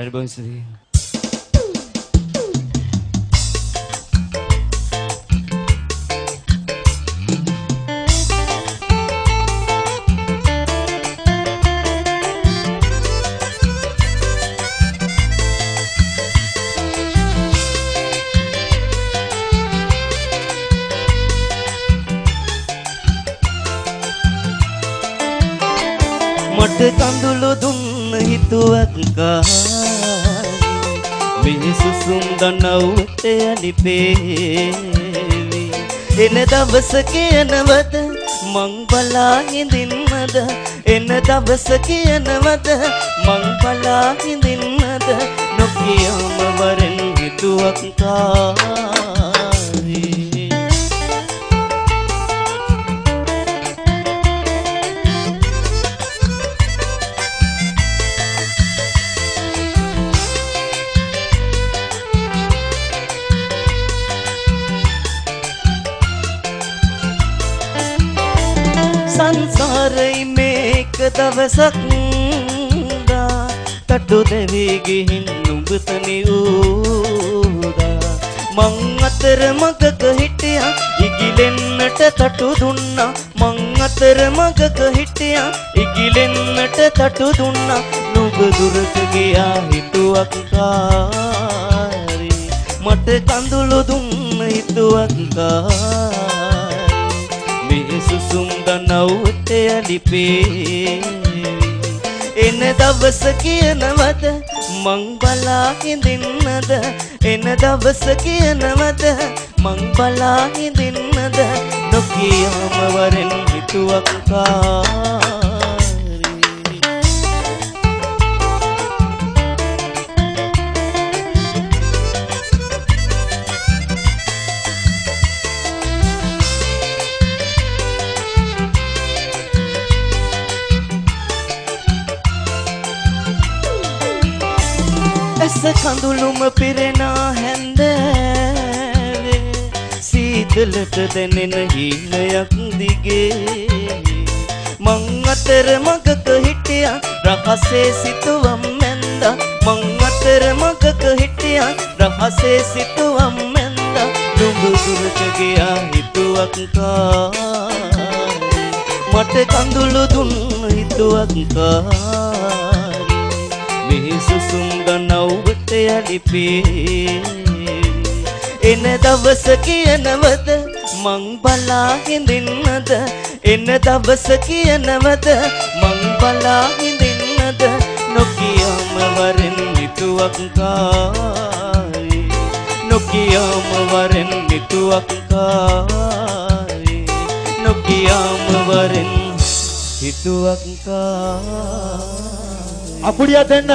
හරි බොහොම ස්තුතියි. මට කඳුළු දුන්න හිතුවක් කාලේ මේ සුසුම් දනව්වට යලි පේවි එන දවස කියනවද මං බලා හිඳින්නද එන දවස කියනවද මං බලා හිඳින්නද නොකියම වරෙන් හිතුවක් කාලේ සංසාරේ මේක දවසක් දා තටු දෙවි ගිහින් නුඹතනි ඌදා මං අතර මගක හිටියා ඉගිලෙන්නට තටු දුන්නා මං අතර මගක හිටියා ඉගිලෙන්නට තටු දුන්නා නුඹ දුරට ගියා හිතුවක් කාරේ මට කඳුළු දුන්න හිතුවක් කාරේ මේ සුසුම් දනව්වට යලි පේවි එන දවස කියනවද මං බලා හිඳින්නද එන දවස කියනවද මං බලා හිඳින්නද නොකියම වරෙන් හිතුවක් කාරේ ඇස කඳුළුම පිරෙනා හැන්දෑවේ සීතලට දැනෙන හීනයක් දිගේ මං අතර මගක හිටියා රහසේ සිතුවම් මැන්දා මං අතර මගක හිටියා රහසේ සිතුවම් මැන්දා නුඹ දුරට ගියා හිතුවක් කාරේ මට කඳුළු දුන්න හිතුවක් කාරේ මේ සුසුම් දනව්වට යලි පේවි එන දවස කියනවද මං බලා හිඳින්නද එන දවස කියනවද මං බලා හිඳින්නද නොකියම වරෙන් හිතුවක් කාරේ නොකියම වරෙන් හිතුවක් කාරේ නොකියම වරෙන් හිතුවක් කාරේ அப்படியா தென்ன